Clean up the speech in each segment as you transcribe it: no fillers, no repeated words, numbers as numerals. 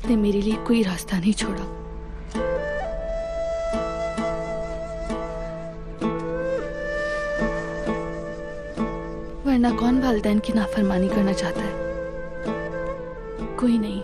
उसने मेरे लिए कोई रास्ता नहीं छोड़ा। वरना कौन वालिदैन की नाफरमानी करना चाहता है? कोई नहीं।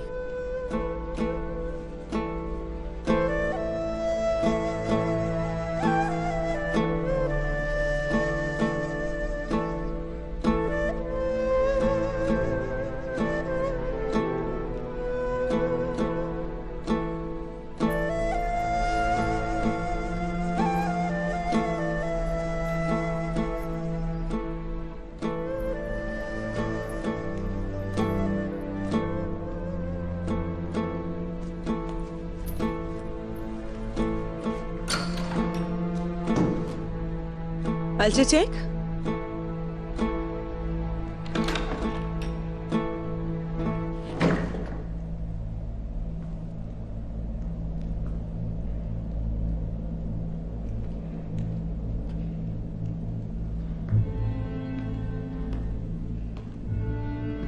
I'll just check.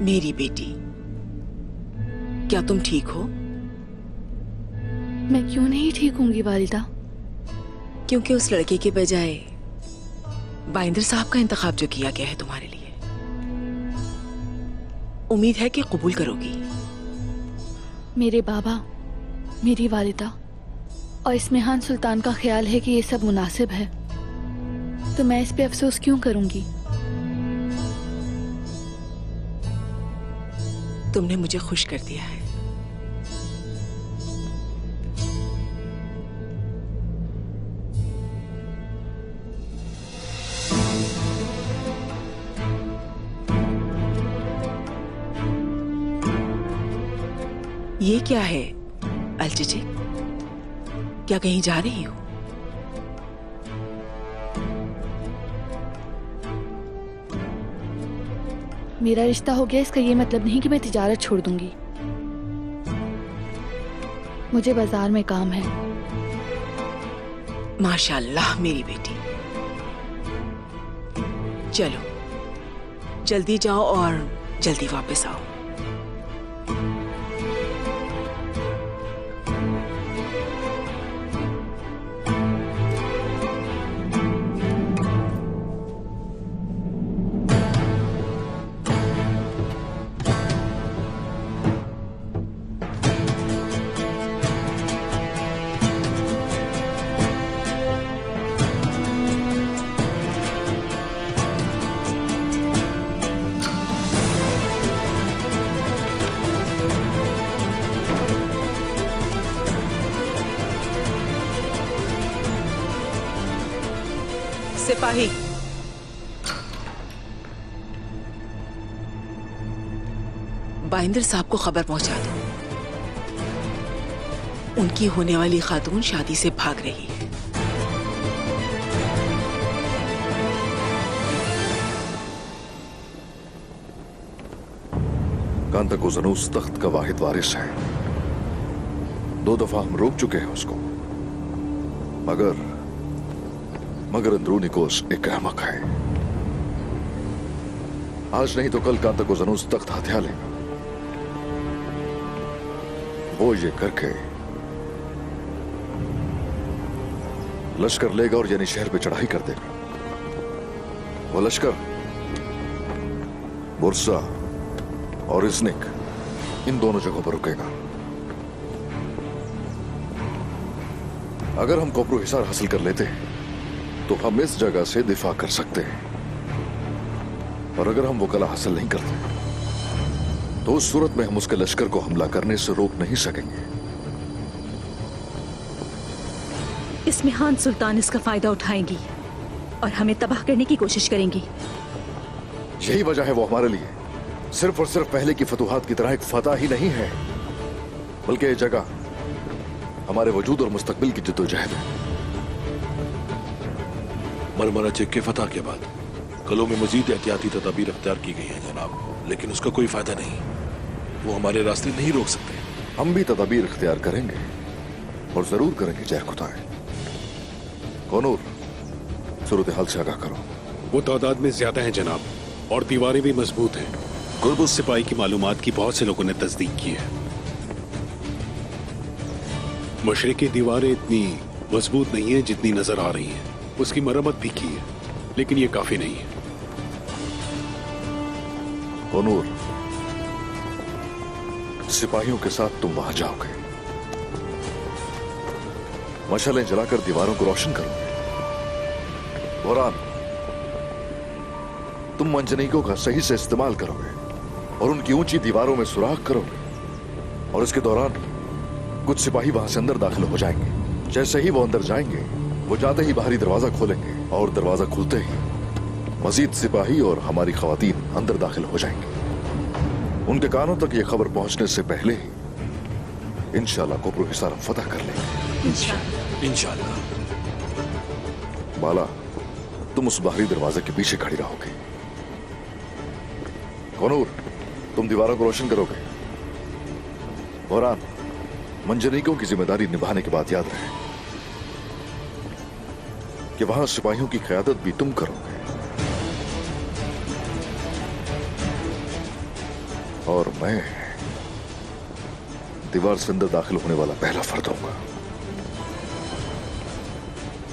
मेरी बेटी, क्या तुम ठीक हो? मैं क्यों नहीं ठीक होंगी वालिदा? क्योंकि उस लड़के के बजाय बाइंदर साहब का इंतखाब जो किया गया है तुम्हारे लिए, उम्मीद है कि कबूल करोगी। मेरे बाबा, मेरी वालिदा और इस्मिहान सुल्तान का ख्याल है कि ये सब मुनासिब है, तो मैं इस पे अफसोस क्यों करूंगी? तुमने मुझे खुश कर दिया है। ये क्या है अलचिचे? क्या कहीं जा रही हो? मेरा रिश्ता हो गया, इसका ये मतलब नहीं कि मैं तिजारत छोड़ दूंगी। मुझे बाजार में काम है। माशाल्लाह मेरी बेटी, चलो जल्दी जाओ और जल्दी वापस आओ। सिपाही, बाइंदर साहब को खबर पहुंचा दो, उनकी होने वाली खातून शादी से भाग रही है। कांताकुज़नूस तख्त का वाहिद वारिस है। 2 दफा हम रोक चुके हैं उसको, मगर अंदरूनी कोस एक अहमक है। आज नहीं तो कल कांताकुज़नूस तख्त हथिया लेगा। वो ये करके लश्कर लेगा और यानी शहर पे चढ़ाई कर देगा। वो लश्कर बुरसा और इज़्निक इन दोनों जगहों पर रुकेगा। अगर हम कोपरू हिसार हासिल कर लेते हैं तो हम इस जगह से दिफा कर सकते हैं, और अगर हम वो कला हासिल नहीं करते तो उस सूरत में हम उसके लश्कर को हमला करने से रोक नहीं सकेंगे। इस्मिहान सुल्तान इसका फायदा उठाएंगी और हमें तबाह करने की कोशिश करेंगी। यही वजह है वो हमारे लिए सिर्फ और सिर्फ पहले की फतूहात की तरह एक फतह ही नहीं है, बल्कि ये जगह हमारे वजूद और मुस्तकबिल की जद्दोजहद है। मरमरा चेक के फतह के बाद कलों में मजीद एहतियाती तदाबीर अख्तियार की गई है जनाब, लेकिन उसका कोई फायदा नहीं। वो हमारे रास्ते नहीं रोक सकते। हम भी तदाबीर इख्तियार करेंगे और जरूर करेंगे जय खुदाए। कौनूर, सूरत हाल से आगाह करो। वो तादाद में ज्यादा है जनाब, और दीवारें भी मजबूत हैं। गुरबुस सिपाही की मालूमात की बहुत से लोगों ने तस्दीक की है। मशरिक की दीवारें इतनी मजबूत नहीं है जितनी नजर आ रही हैं। उसकी मरम्मत भी की है, लेकिन ये काफी नहीं है। नूर, सिपाहियों के साथ तुम वहां जाओगे, मशालें जलाकर दीवारों को रोशन करोगे। वरान, तुम मंजनीकों का सही से इस्तेमाल करोगे और उनकी ऊंची दीवारों में सुराख करोगे, और इसके दौरान कुछ सिपाही वहां से अंदर दाखिल हो जाएंगे। जैसे ही वो अंदर जाएंगे, वो जाते ही बाहरी दरवाजा खोलेंगे, और दरवाजा खुलते ही मजीद सिपाही और हमारी खवातीन अंदर दाखिल हो जाएंगे। उनके कानों तक ये खबर पहुंचने से पहले ही इंशाल्लाह कोपरू हिसार हम फतह कर लेंगे। इंशाल्लाह। बाला, तुम उस बाहरी दरवाजे के पीछे खड़ी रहोगे। कौनूर, तुम दीवारों को रोशन करोगे। वरान, मंजनीकों की जिम्मेदारी निभाने के बाद याद रहे कि वहां सिपाहियों की क़यादत भी तुम करोगे, और मैं दीवार से अंदर दाखिल होने वाला पहला फर्द होऊंगा।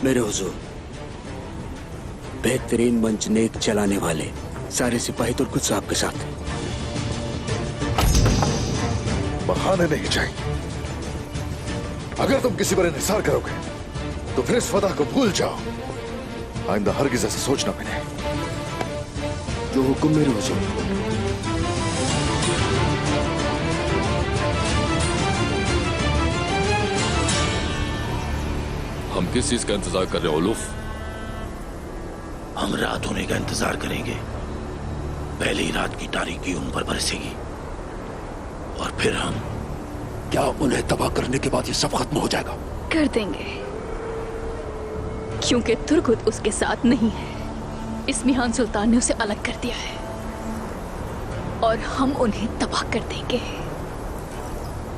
मेरे हुजूर, बेहतरीन मंजनेक चलाने वाले सारे सिपाही तुर्कुत साहब के साथ। बहाने नहीं चाहिए। अगर तुम किसी पर इंहिसार करोगे तो फिर इस फतह को भूल जाओ। आइंदा हरगिज़ ऐसा सोचना भी नहीं। जो हुक्म मेरे हुजूर। हम किस चीज का इंतजार कर रहे हैं उलूफ? हम रात होने का इंतजार करेंगे। पहली रात की तारीकी उन पर बरसेगी और फिर हम। क्या उन्हें तबाह करने के बाद ये सब खत्म हो जाएगा? कर देंगे, क्योंकि तुर्कुत उसके साथ नहीं है। इस्मिहान सुल्तान ने उसे अलग कर दिया है और हम उन्हें तबाह कर देंगे।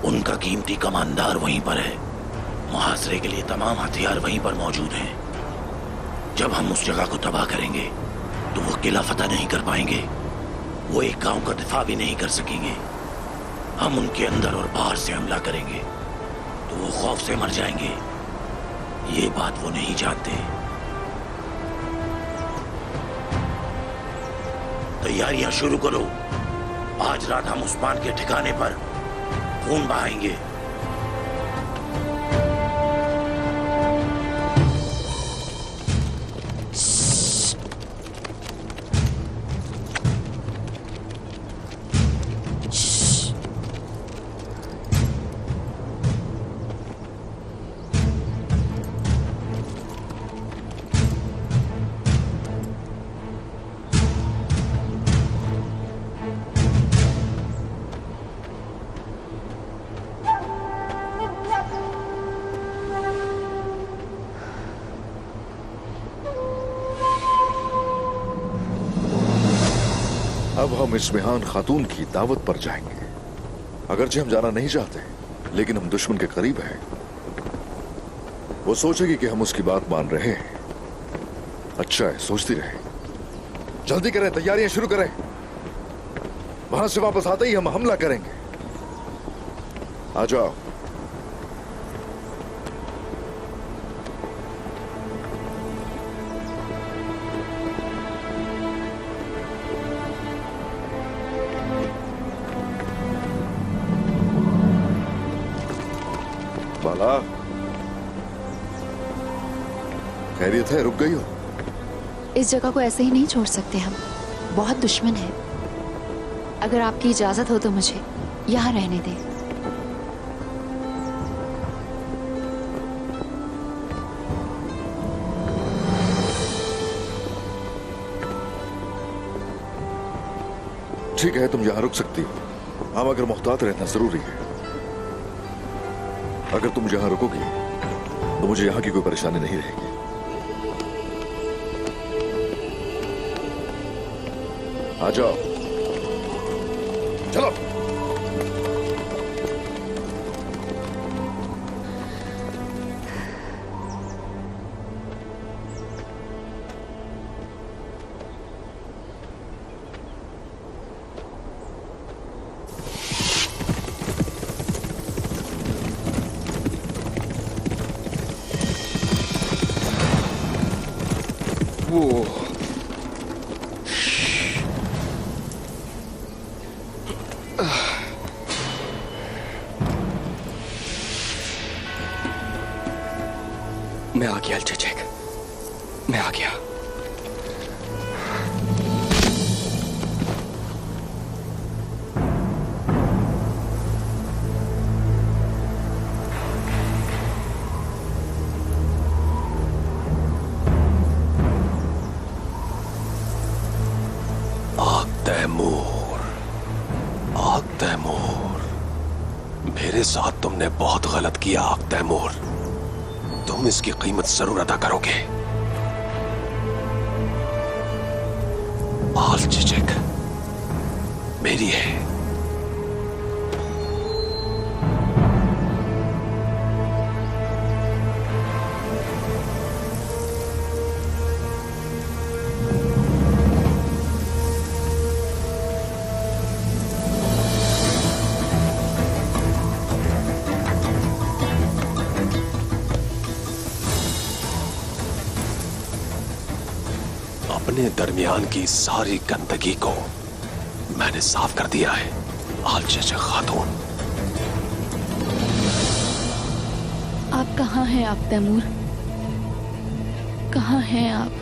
उनका कीमती कमांडर वहीं पर है। मुहासरे के लिए तमाम हथियार वहीं पर मौजूद हैं। जब हम उस जगह को तबाह करेंगे तो वो किला फतह नहीं कर पाएंगे। वो एक गांव का दिफा भी नहीं कर सकेंगे। हम उनके अंदर और बाहर से हमला करेंगे तो वो खौफ से मर जाएंगे। ये बात वो नहीं जानते। तैयारियां शुरू करो। आज रात हम उस्मान के ठिकाने पर खून बहाएंगे। अब हम इस्मिहान खातून की दावत पर जाएंगे। अगरचे हम जाना नहीं चाहते, लेकिन हम दुश्मन के करीब हैं। वो सोचेगी कि हम उसकी बात मान रहे हैं। अच्छा है, सोचती रहे। जल्दी करें, तैयारियां शुरू करें। वहां से वापस आते ही हम हमला करेंगे। आ जाओ। बाला, खैरियत है? रुक गई हो? इस जगह को ऐसे ही नहीं छोड़ सकते हम। बहुत दुश्मन है। अगर आपकी इजाजत हो तो मुझे यहाँ रहने दें। ठीक है, तुम यहां रुक सकती हो। हाँ, मगर मुहतात रहना जरूरी है। अगर तुम यहां रुकोगी तो मुझे यहां की कोई परेशानी नहीं रहेगी। आ जाओ, चलो। मैं आ गया अल्चेचेक, मैं आ गया। तैमूर, मेरे साथ तुमने बहुत गलत किया आग तैमूर। तुम इसकी कीमत जरूर अदा करोगे। आल्चेचेक मेरी है। अपने दरमियान की सारी गंदगी को मैंने साफ कर दिया है आल्चेचेक खातून। आप कहाँ हैं आप तैमूर? कहाँ हैं आप?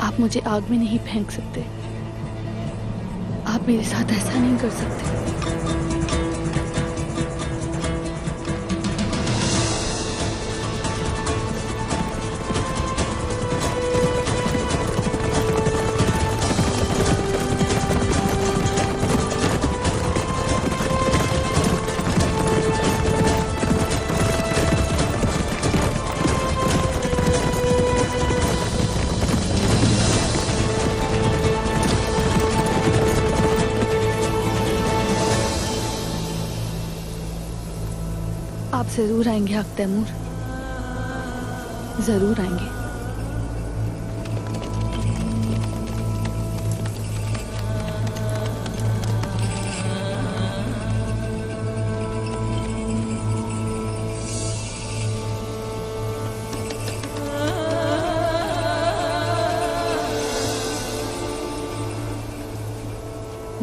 आप मुझे आग में नहीं फेंक सकते। आप मेरे साथ ऐसा नहीं कर सकते। आप जरूर आएंगे आग तैमूर, जरूर आएंगे।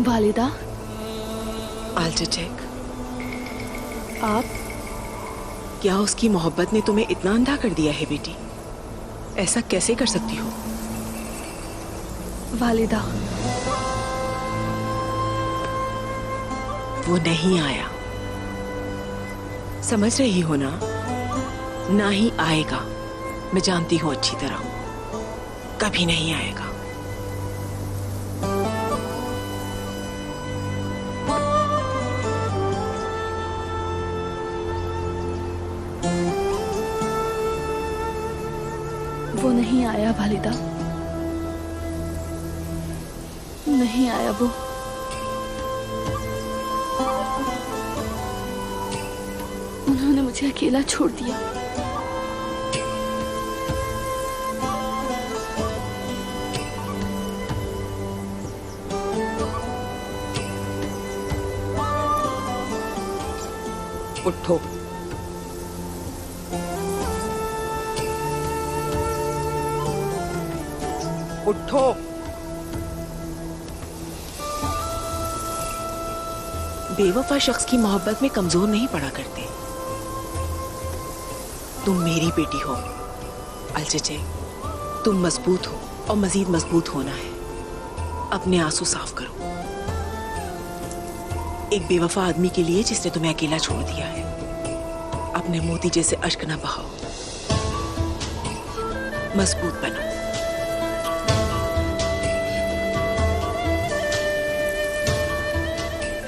वालिदा, आल्चेचेक, आप क्या उसकी मोहब्बत ने तुम्हें इतना अंधा कर दिया है बेटी? ऐसा कैसे कर सकती हो? वालिदा, वो नहीं आया, समझ रही हो ना? ना ही आएगा। मैं जानती हूं अच्छी तरह, कभी नहीं आएगा। वो नहीं आया वालिदा, नहीं आया वो। उन्होंने मुझे अकेला छोड़ दिया। उठो। उठो। बेवफा शख्स की मोहब्बत में कमजोर नहीं पड़ा करते। तुम मेरी बेटी हो आल्चेचेक, तुम मजबूत हो और मजीद मजबूत होना है। अपने आंसू साफ करो। एक बेवफा आदमी के लिए जिसने तुम्हें अकेला छोड़ दिया है, अपने मोती जैसे अश्क ना बहाओ, मजबूत बनो।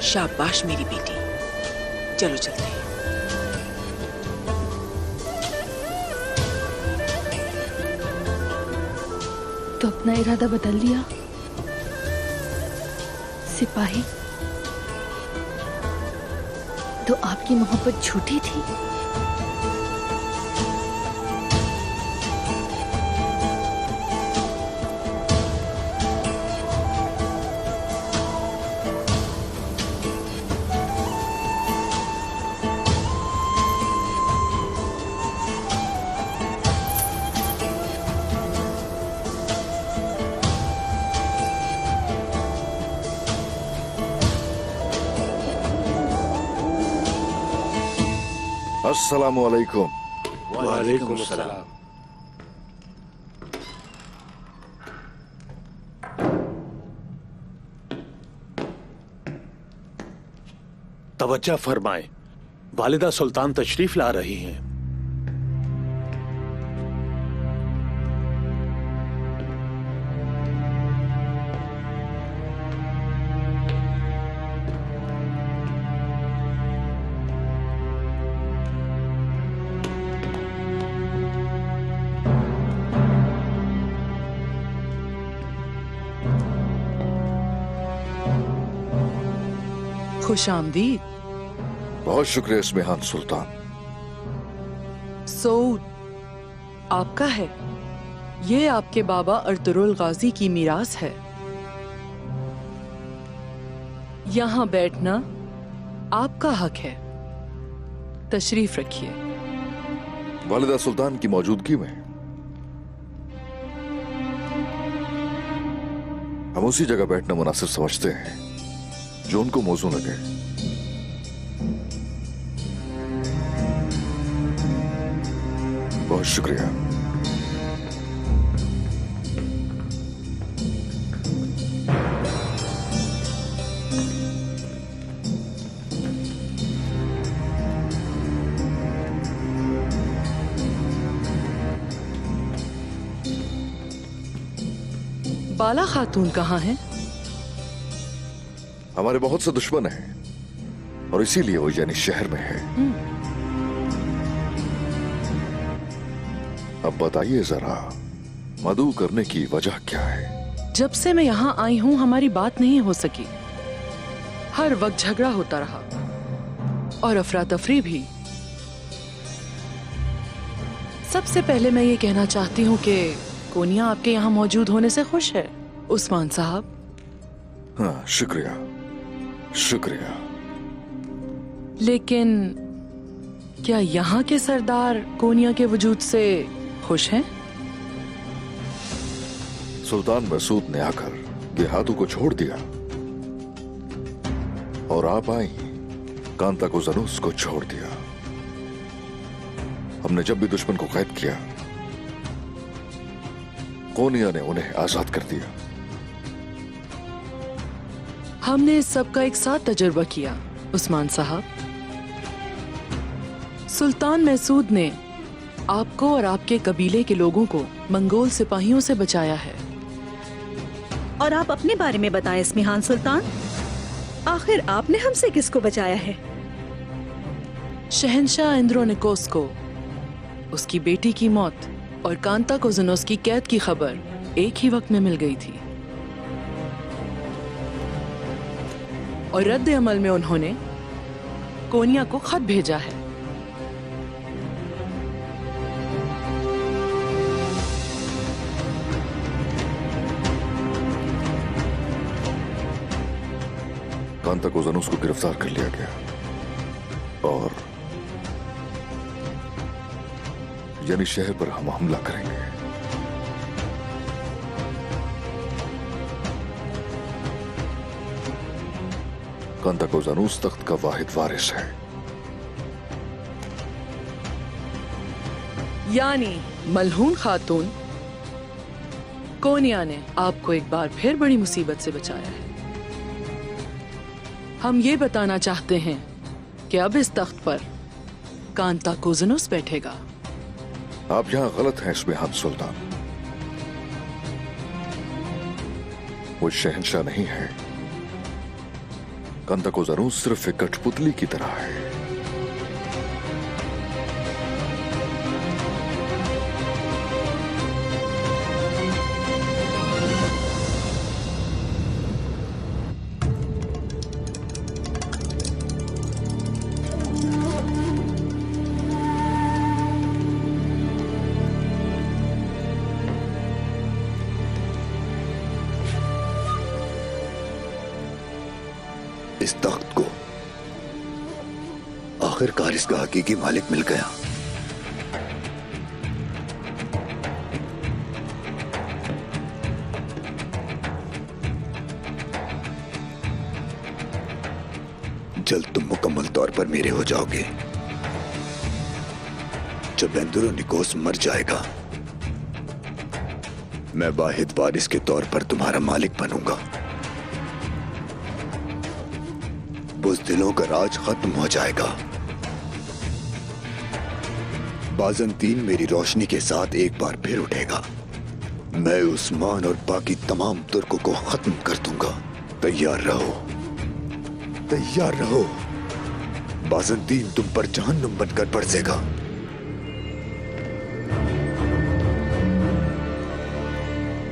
शाबाश मेरी बेटी, चलो चलते हैं। तो अपना इरादा बदल लिया सिपाही? तो आपकी मोहब्बत झूठी थी? अस्सलामु अलैकुम। वालेकुम सलाम। तवज्जो फरमाएं, वालिदा सुल्तान तशरीफ ला रही हैं। खुश आमदीद। बहुत शुक्रिया इस्मिहान सुल्तान। सऊद आपका है, ये आपके बाबा अर्तुरुल गाजी की मीरास है। यहाँ बैठना आपका हक है, तशरीफ रखिए। वालिदा सुल्तान की मौजूदगी में हम उसी जगह बैठना मुनासिब समझते हैं जो उनको मौजू लगे। बहुत शुक्रिया। बाला खातून कहाँ हैं? हमारे बहुत से दुश्मन हैं और इसीलिए वो यानी शहर में है। अब बताइए जरा, मदऊ करने की वजह क्या है? जब से मैं यहाँ आई हूँ हमारी बात नहीं हो सकी। हर वक्त झगड़ा होता रहा और अफरा तफरी भी। सबसे पहले मैं ये कहना चाहती हूँ कि कोनिया आपके यहाँ मौजूद होने से खुश है, उस्मान साहब। हाँ, शुक्रिया शुक्रिया। लेकिन क्या यहाँ के सरदार कोनिया के वजूद से खुश हैं? सुल्तान मसूद ने आकर देहातों को छोड़ दिया और आप आई कांता को ज़नूस को छोड़ दिया। हमने जब भी दुश्मन को कैद किया, कोनिया ने उन्हें आजाद कर दिया। हमने इस सब का एक साथ तजुर्बा किया उस्मान साहब। सुल्तान मैसूद ने आपको और आपके कबीले के लोगों को मंगोल सिपाहियों से बचाया है। और आप अपने बारे में बताएं इस्मिहान सुल्तान, आखिर आपने हमसे किसको बचाया है? शहंशाह इंद्रोनिकोस को उसकी बेटी की मौत और कांता को ज़नूस की कैद की खबर एक ही वक्त में मिल गई थी और रद्द अमल में उन्होंने कोनिया को खत भेजा है। कांता को ज़नूस को गिरफ्तार कर लिया गया और यानी शहर पर हम हमला करेंगे। कांता को ज़नूस तख्त का वाहिद वारिस है। यानी मलहून खातून कोनिया ने आपको एक बार फिर बड़ी मुसीबत से बचाया है। हम ये बताना चाहते हैं कि अब इस तख्त पर कांता को ज़नूस बैठेगा। आप यहां गलत हैं इस्मिहान सुल्तान। वो शहंशाह नहीं है। कांता को ज़नूस सिर्फ एक कठपुतली की तरह है। इस तख्त को आखिरकार इसका हकीकी मालिक मिल गया। जल्द तुम मुकम्मल तौर पर मेरे हो जाओगे। जब एंदुरो निकोस मर जाएगा, मैं वाहिद वारिस के तौर पर तुम्हारा मालिक बनूंगा। बुज़दिलों का राज खत्म हो जाएगा। बाज़ंतीन मेरी रोशनी के साथ एक बार फिर उठेगा। मैं उस्मान और बाकी तमाम तुर्कों को खत्म कर दूंगा। तैयार रहो, तैयार रहो। बाज़ंतीन तुम पर जहन्नुम बनकर बरसेगा।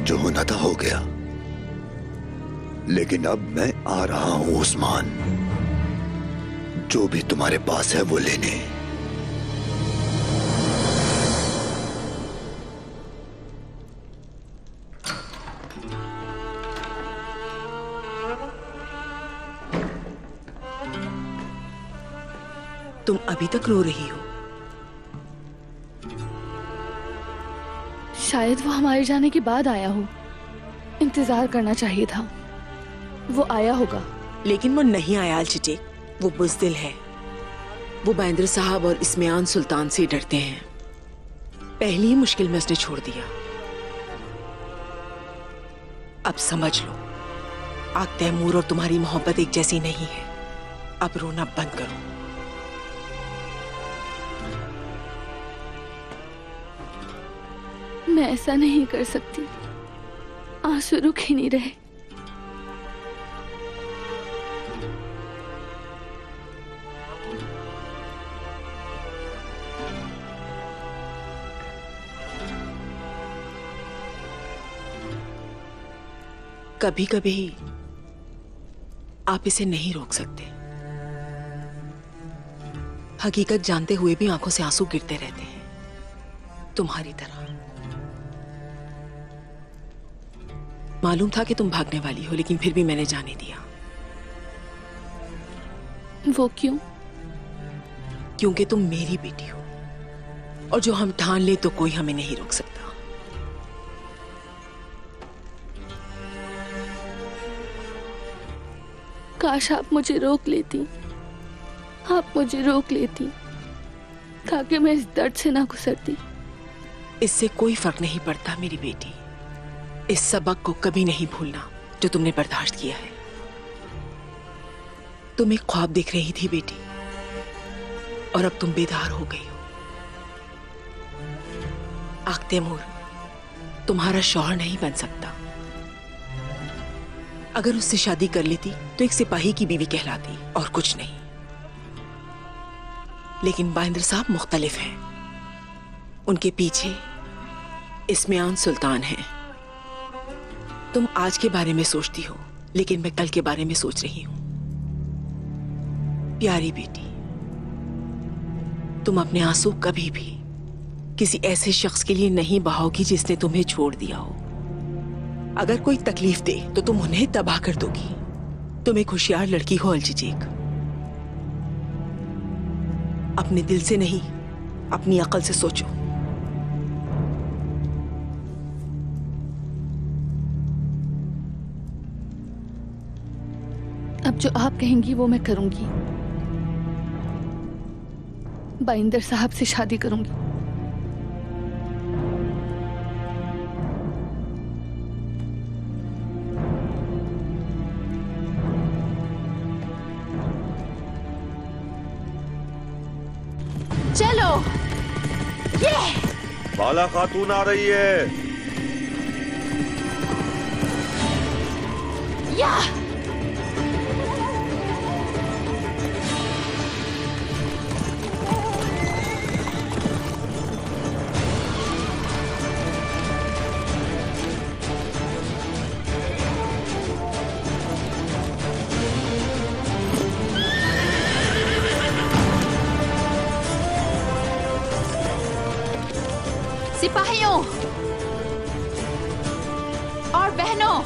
जो होना था हो गया, लेकिन अब मैं आ रहा हूं उस्मान। जो भी तुम्हारे पास है वो लेने। तुम अभी तक रो रही हो? शायद वो हमारे जाने के बाद आया हो। इंतजार करना चाहिए था। वो आया होगा। लेकिन वो नहीं आया अलचिटेक। वो बुज़दिल है। वो बाइंदर साहब और इस्मियान सुल्तान से डरते हैं। पहली ही मुश्किल में उसने छोड़ दिया। अब समझ लो, आग तैमूर और तुम्हारी मोहब्बत एक जैसी नहीं है। अब रोना बंद करो। मैं ऐसा नहीं कर सकती। आंसू रुक ही नहीं रहे। कभी कभी आप इसे नहीं रोक सकते। हकीकत जानते हुए भी आंखों से आंसू गिरते रहते हैं, तुम्हारी तरह। मालूम था कि तुम भागने वाली हो, लेकिन फिर भी मैंने जाने दिया। वो क्यों? क्योंकि तुम मेरी बेटी हो, और जो हम ठान ले तो कोई हमें नहीं रोक सकता। काश आप मुझे रोक लेती। आप मुझे रोक लेती ताकि मैं इस दर्द से ना गुजरती। इससे कोई फर्क नहीं पड़ता मेरी बेटी। इस सबक को कभी नहीं भूलना जो तुमने बर्दाश्त किया है। तुम एक ख्वाब देख रही थी बेटी, और अब तुम बेदार हो गई हो। आग तैमूर तुम्हारा शौहर नहीं बन सकता। अगर उससे शादी कर लेती तो एक सिपाही की बीवी कहलाती और कुछ नहीं। लेकिन बाइंदर साहब मुख्तलिफ हैं। उनके पीछे इस्मियान सुल्तान हैं। तुम आज के बारे में सोचती हो, लेकिन मैं कल के बारे में सोच रही हूं। प्यारी बेटी, तुम अपने आंसू कभी भी किसी ऐसे शख्स के लिए नहीं बहाओगी जिसने तुम्हें छोड़ दिया हो। अगर कोई तकलीफ दे तो तुम उन्हें तबाह कर दोगी। तुम एक होशियार लड़की हो अलचिटेक। अपने दिल से नहीं, अपनी अकल से सोचो। अब जो आप कहेंगी वो मैं करूंगी। बाइंदर साहब से शादी करूंगी। चलो, ये बाला खातून आ रही है। या सिपाहियों और बहनों,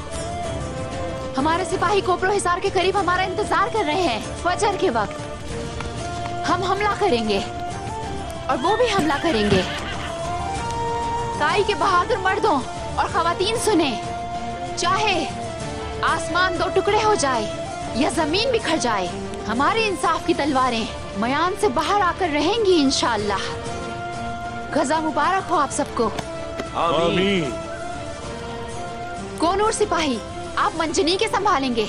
हमारे सिपाही कोपरो हिसार के करीब हमारा इंतजार कर रहे हैं। फजर के वक्त हम हमला करेंगे और वो भी हमला करेंगे। काई के बहादुर मर्दों और खवातीन सुने, चाहे आसमान दो टुकड़े हो जाए या जमीन बिखर जाए, हमारे इंसाफ की तलवारें मयान से बाहर आकर रहेंगी इंशाअल्लाह। गजा मुबारक हो आप सबको। आमीन। कोनूर सिपाही, आप मंजनी के संभालेंगे।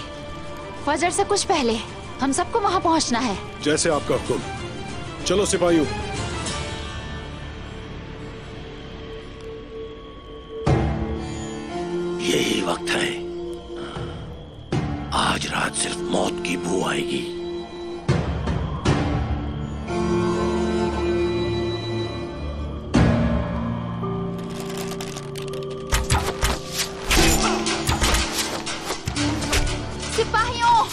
फजर से कुछ पहले हम सबको वहाँ पहुँचना है। जैसे आपका हुक्म। चलो सिपाहियों। यही वक्त है। आज रात सिर्फ मौत की बू आएगी। सिपाहियों,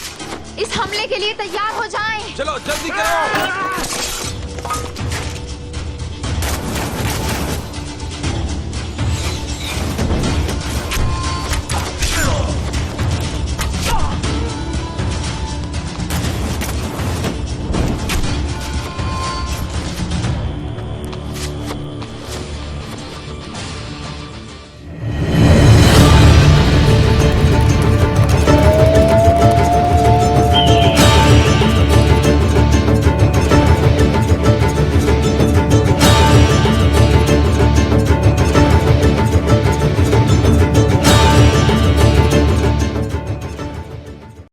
इस हमले के लिए तैयार हो जाएं। चलो जल्दी करो।